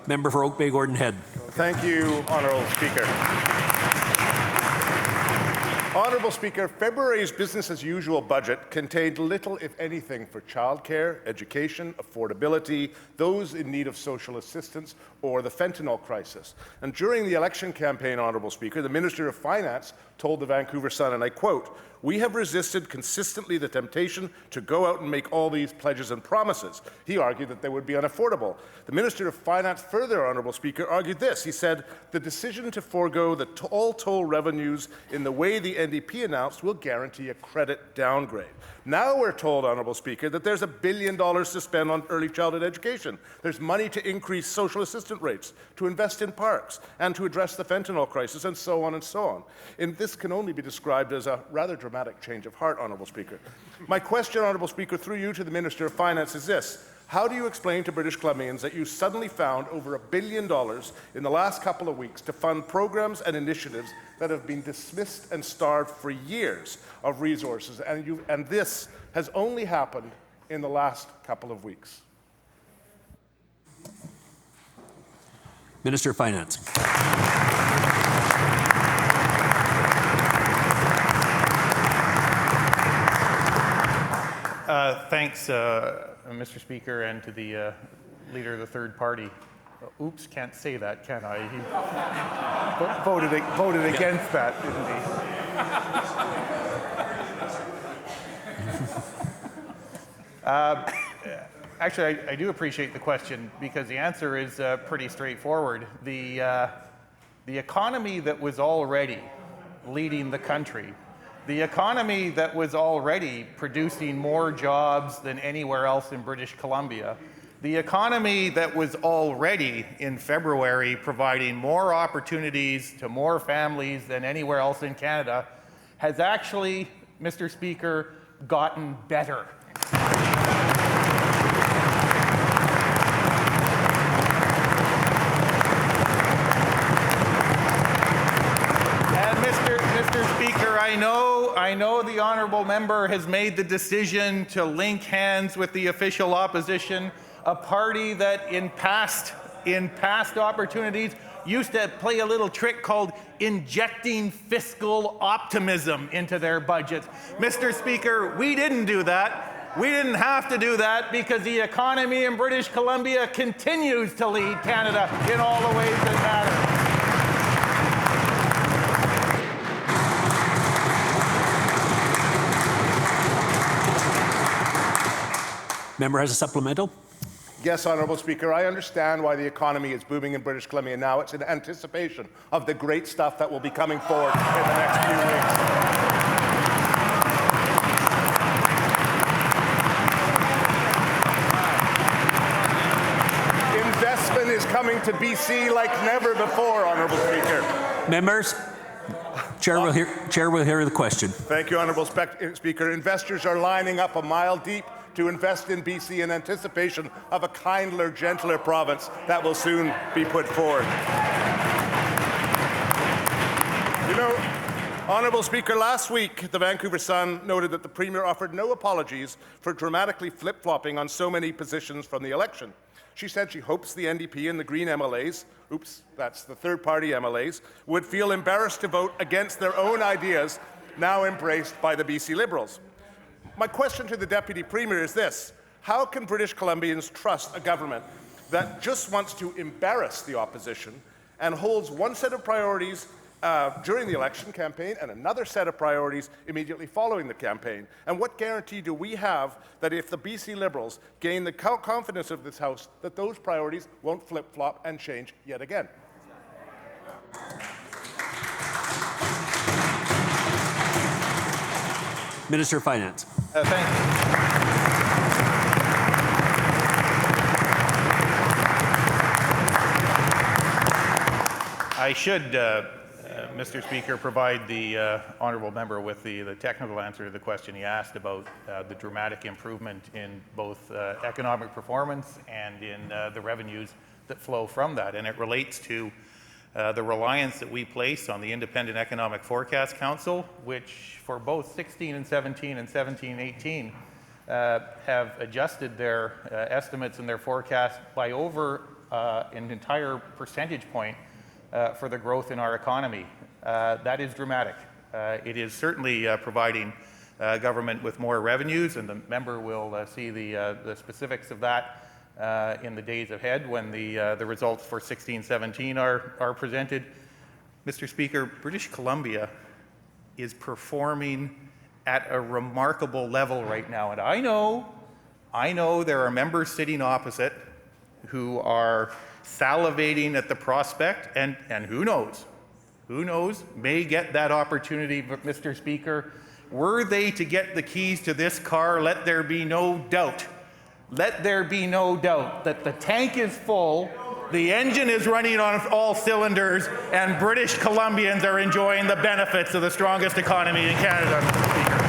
Member for Oak Bay Gordon Head. Thank you, Honourable Speaker. Honourable Speaker, February's business-as-usual budget contained little, if anything, for childcare, education, affordability, those in need of social assistance, or the fentanyl crisis. And during the election campaign, Honourable Speaker, the Minister of Finance told the Vancouver Sun, and I quote, "We have resisted consistently the temptation to go out and make all these pledges and promises." He argued that they would be unaffordable. The Minister of Finance further, Honourable Speaker, argued this. He said, "The decision to forego the all toll revenues in the way the NDP announced will guarantee a credit downgrade." Now we're told, Honourable Speaker, that there's $1 billion to spend on early childhood education. There's money to increase social assistance rates, to invest in parks, and to address the fentanyl crisis, and so on and so on. And this can only be described as a rather dramatic change of heart, Honourable Speaker. My question, Honourable Speaker, through you to the Minister of Finance is this. How do you explain to British Columbians that you suddenly found over $1 billion in the last couple of weeks to fund programs and initiatives that have been dismissed and starved for years of resources, and this has only happened in the last couple of weeks? Minister of Finance. Thanks, Mr. Speaker, and to the leader of the third party. Oops, can't say that, can I? He voted against that, didn't he? Actually, I do appreciate the question because the answer is pretty straightforward. The economy that was already leading the country, the economy that was already producing more jobs than anywhere else in British Columbia, the economy that was already in February providing more opportunities to more families than anywhere else in Canada, has actually, Mr. Speaker, gotten better. Mr. Speaker, I know the honourable member has made the decision to link hands with the official opposition, a party that in past opportunities used to play a little trick called injecting fiscal optimism into their budgets. Mr. Speaker, we didn't do that. We didn't have to do that because the economy in British Columbia continues to lead Canada in all the ways that matter. Member has a supplemental. Yes, Honourable Speaker, I understand why the economy is booming in British Columbia now. It's in anticipation of the great stuff that will be coming forward in the next few weeks. Investment is coming to BC like never before, Honourable Speaker. Members, Chair will hear the question. Thank you, Honourable Speaker. Investors are lining up a mile deep to invest in BC in anticipation of a kinder, gentler province that will soon be put forward. You know, Honourable Speaker, last week the Vancouver Sun noted that the Premier offered no apologies for dramatically flip-flopping on so many positions from the election. She said she hopes the NDP and the Green MLAs, oops, that's the third-party MLAs, would feel embarrassed to vote against their own ideas now embraced by the BC Liberals. My question to the Deputy Premier is this. How can British Columbians trust a government that just wants to embarrass the opposition and holds one set of priorities during the election campaign and another set of priorities immediately following the campaign? And what guarantee do we have that if the BC Liberals gain the confidence of this House, that those priorities won't flip-flop and change yet again? Minister of Finance. Thank you. I should, Mr. Speaker, provide the honourable member with the technical answer to the question he asked about the dramatic improvement in both economic performance and in the revenues that flow from that. And it relates to the reliance that we place on the Independent Economic Forecast Council, which for both 16 and 17 and 17-18 have adjusted their estimates and their forecasts by over an entire percentage point for the growth in our economy. That is dramatic. It is certainly providing government with more revenues, and the member will see the specifics of that in the days ahead when the results for 16-17 are presented. Mr. Speaker, British Columbia is performing at a remarkable level right now, and I know there are members sitting opposite who are salivating at the prospect, and who knows, may get that opportunity. But Mr. Speaker, were they to get the keys to this car, let there be no doubt that the tank is full, the engine is running on all cylinders, and British Columbians are enjoying the benefits of the strongest economy in Canada, Mr. Speaker.